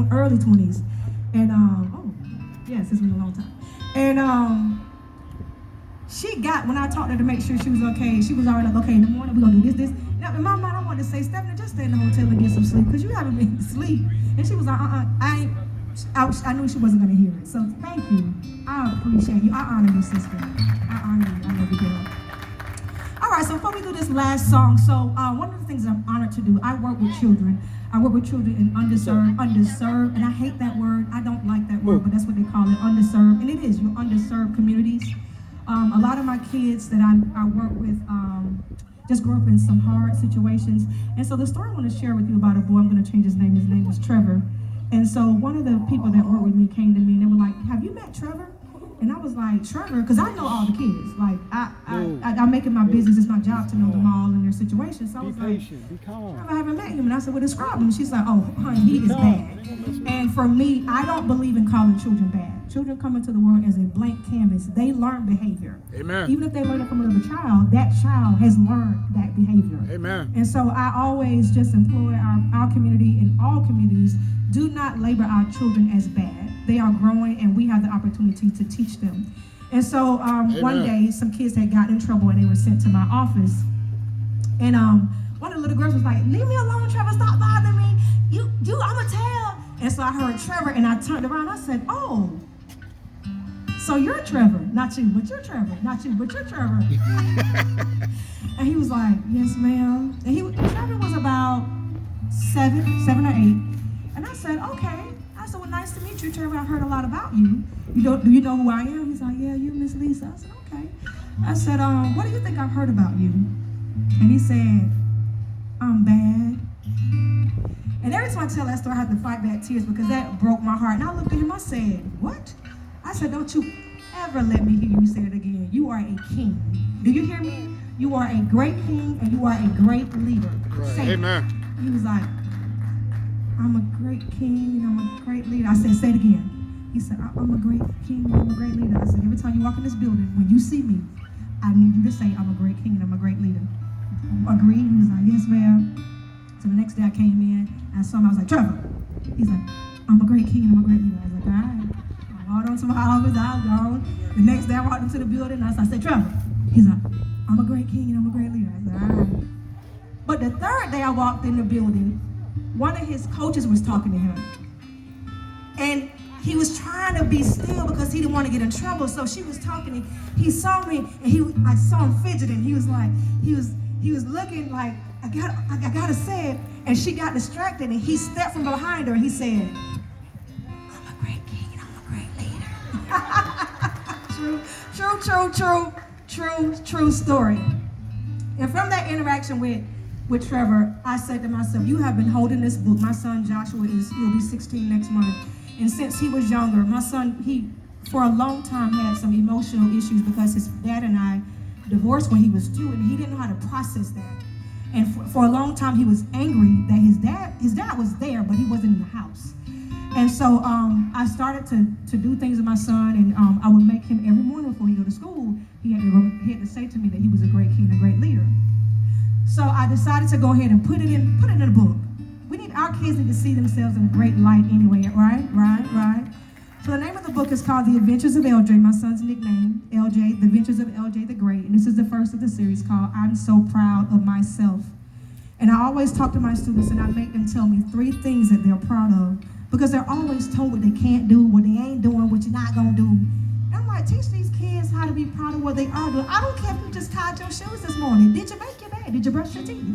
early 20s. And, oh, yes, it's been a long time. And she got, when I talked to her to make sure she was okay, she was already like, okay, in the morning we're going to do this. Now, in my mind, I wanted to say, Stephanie, just stay in the hotel and get some sleep because you haven't been asleep. And she was like, I knew she wasn't going to hear it. So thank you. I appreciate you. I honor you, sister. I honor you. I love you, girl. All right, so before we do this last song, so one of the things that I'm honored to do, I work with children. I work with children in underserved, and I hate that word. I don't like that word, but that's what they call it, underserved. And it is, your underserved communities. A lot of my kids that I work with just grew up in some hard situations. And so the story I want to share with you about a boy, I'm going to change his name. His name was Trevor. And so one of the people that worked with me came to me and they were like, have you met Trevor? And I was like, Trevor, because I know all the kids. Like, I make it my business, it's my job to know them all and their situations. So I was like, be calm. Trevor, I haven't met him. And I said, well, describe him. And she's like, oh, honey, he is bad. And for me, I don't believe in calling children bad. Children come into the world as a blank canvas. They learn behavior. Amen. Even if they learn it from another child, that child has learned that behavior. Amen. And so I always just employ our community and all communities, do not label our children as bad. They are growing and we have the opportunity to teach them. And so one day some kids had gotten in trouble and they were sent to my office. And one of the little girls was like, leave me alone, Trevor, stop bothering me. I'ma tell. And so I heard Trevor and I turned around and I said, oh, so you're Trevor, not you, but you're Trevor, not you, but you're Trevor. And he was like, yes, ma'am. And Trevor was about seven or eight. And I said, okay. I said, well, nice to meet you, Trevor. I've heard a lot about you. Do you know who I am? He's like, yeah, you Miss Lisa. I said, okay. I said, what do you think I've heard about you? And he said, I'm bad. And every time I tell that story, I have to fight back tears because that broke my heart. And I looked at him, I said, what? I said, don't you ever let me hear you say it again. You are a king. Do you hear me? You are a great king and you are a great leader. Right. Say Amen. It. He was like, I'm a great king and I'm a great leader. I said, say it again. He said, I'm a great king and I'm a great leader. I said, every time you walk in this building, when you see me, I need you to say, I'm a great king and I'm a great leader. Agreed? He was like, yes, ma'am. So the next day I came in, I saw him, I was like, Trevor. He's like, I'm a great king and I'm a great leader. I was like, all right. I walked on to my office, I was gone. The next day I walked into the building, and I said, Trevor. He's like, I'm a great king and I'm a great leader. I said, all right. But the third day I walked in the building, one of his coaches was talking to him. And he was trying to be still because he didn't want to get in trouble. So she was talking and he saw me and I saw him fidgeting. He was like, he was looking like, I gotta say it. And she got distracted and he stepped from behind her and he said, I'm a great king and I'm a great leader. True story. And from that interaction with Trevor, I said to myself, you have been holding this book. My son Joshua he'll be 16 next month. And since he was younger, my son, he for a long time had some emotional issues because his dad and I divorced when he was 2 and he didn't know how to process that. And for a long time he was angry that his dad was there, but he wasn't in the house. And so I started to do things with my son, and I would make him every morning before he go to school, he had to say to me that he was a great king and a great leader. So I decided to go ahead and put it in a book. Our kids need to see themselves in a great light anyway, right? So the name of the book is called The Adventures of LJ, my son's nickname, LJ, The Adventures of LJ the Great. And this is the first of the series called I'm So Proud of Myself. And I always talk to my students and I make them tell me 3 things that they're proud of because they're always told what they can't do, what they ain't doing, what you're not gonna do. And I'm like, teach these kids how to be proud of what they are doing. I don't care if you just tied your shoes this morning. Did you make your bed? Did you brush your teeth?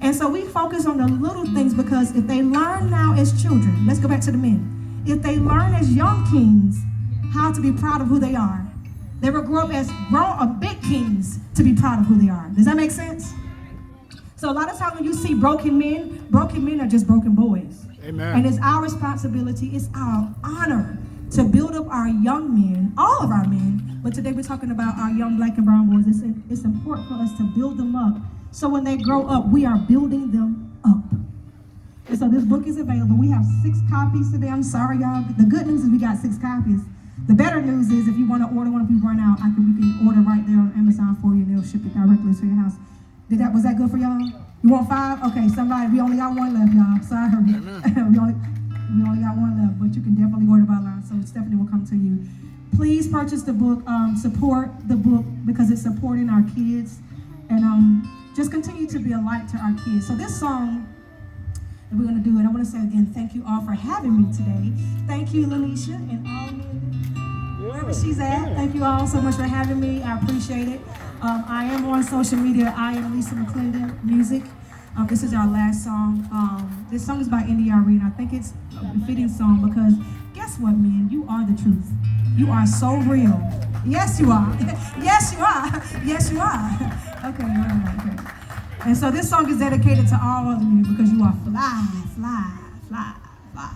And so we focus on the little things because if they learn now as children, let's go back to the men. If they learn as young kings how to be proud of who they are, they will grow up as big kings to be proud of who they are. Does that make sense? So a lot of times when you see broken men are just broken boys. Amen. And it's our responsibility, it's our honor to build up our young men, all of our men, but today we're talking about our young black and brown boys. It's important for us to build them up so when they grow up, we are building them up. And so this book is available. We have 6 copies today. I'm sorry, y'all. The good news is we got 6 copies. The better news is if you want to order one, if we run out, we can order right there on Amazon for you and they'll ship it directly to your house. Was that good for y'all? You want 5? Okay, somebody, we only got 1 left, y'all. Sorry. We only got one left, but you can definitely order by line, so Stephanie will come to you. Please purchase the book, support the book because it's supporting our kids, and just continue to be a light to our kids. So this song that we're going to do, and I want to say again, thank you all for having me today. Thank you, Lanisha, and all wherever she's at. Thank you all so much for having me. I appreciate it. I am on social media. I am Lisa McClendon Music. This is our last song. This song is by NDRE, and I think it's a fitting song because guess what, man? You are the truth. You are so real. Yes, you are. Yes, you are. Yes, you are. Okay. And so this song is dedicated to all of you because you are fly, fly, fly, fly.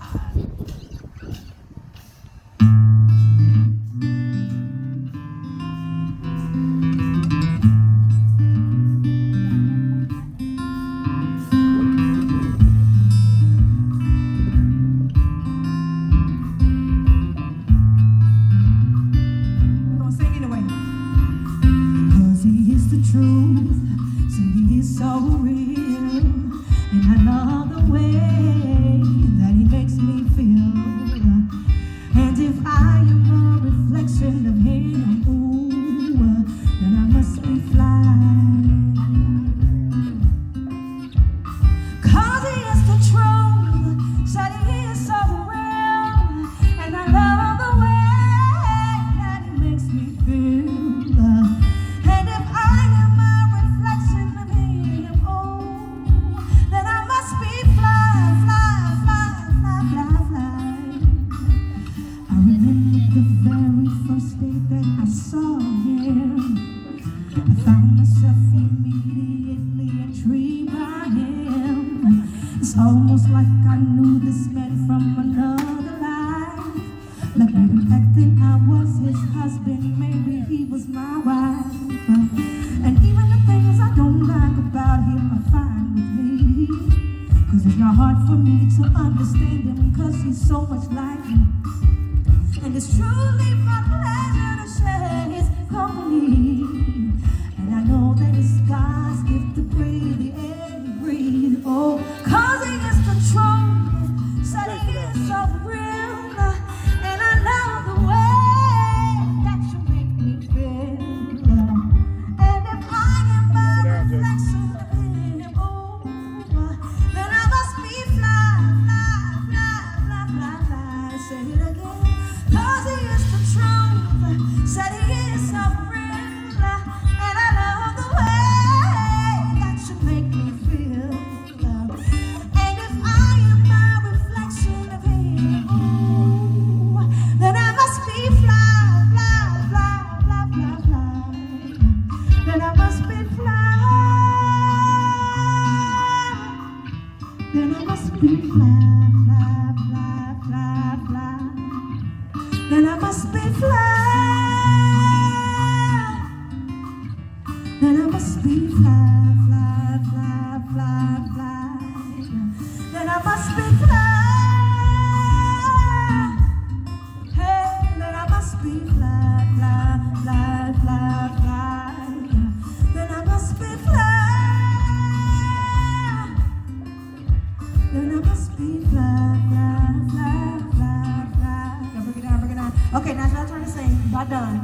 Almost like I knew this man from another life. Like maybe back then I was his husband, maybe he was my wife. And even the things I don't like about him are fine with me. Cause it's not hard for me to understand him, cause he's so much like me. And it's truly my pleasure to share his company. And I know that it's God's gift to breathe the air he breathes. Oh, cause he is the truth, said he is so real. And I love the way that you make me feel. And if I am my reflection of him, oh, then I must be fly, fly, fly, fly, fly, fly. Say it again. Cause he is the truth, said he is so real. And I love the way that you make me feel. And if I am my reflection of him, ooh, then I must be fly, fly, fly, fly, fly, fly. Then I must be fly. Then I must be fly, fly, fly, fly, fly. Then I must be fly. Then I must be fly, fly, fly, fly, fly. Then I must be fly. Hey, then I must be fly, fly, fly, fly, fly. Then I must be fly. Then I must be fly, fly, fly, fly, fly. Now bring it down, bring it down. Okay, now it's your turn to sing. Y'all done.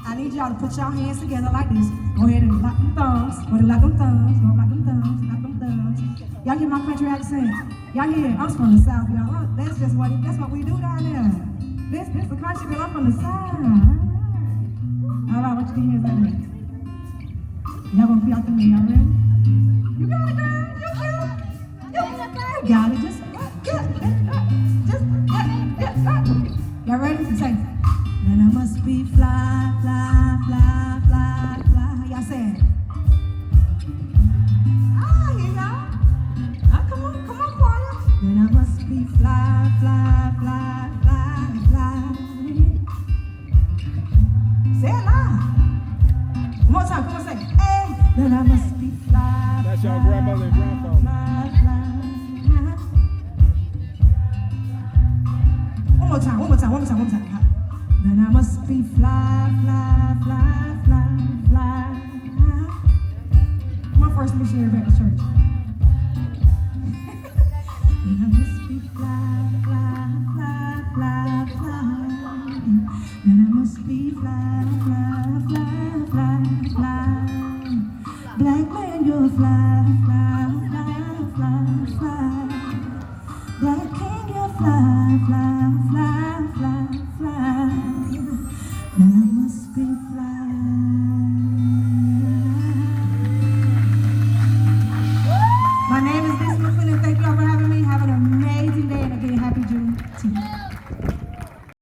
I need y'all to put y'all hands together like this. Go ahead and lock them thumbs. Go ahead and lock them thumbs. Go lock them thumbs. Lock them thumbs. Y'all hear my country accent? Y'all hear it? I'm from the South, y'all. That's just what we do down there. This the country, but I'm from the South. All right, what you can hear like that? Y'all gonna be out there, y'all ready? You got it, girl. You got it. Just y'all ready? Say. Then I must be fly, fly, fly, fly, fly. Y'all say it. Ah, here y'all. Ah, come on, choir. Then I must be fly, fly, fly, fly, fly. Say it loud. One more time, come on, say it. Hey, then I must be fly. That's your grandmother and grandfather. Fly, fly. One more time. Then I must be fly, fly, fly, fly, fly. My first missionary back to church. Then I must be fly, fly. Black man, you're fly, fly.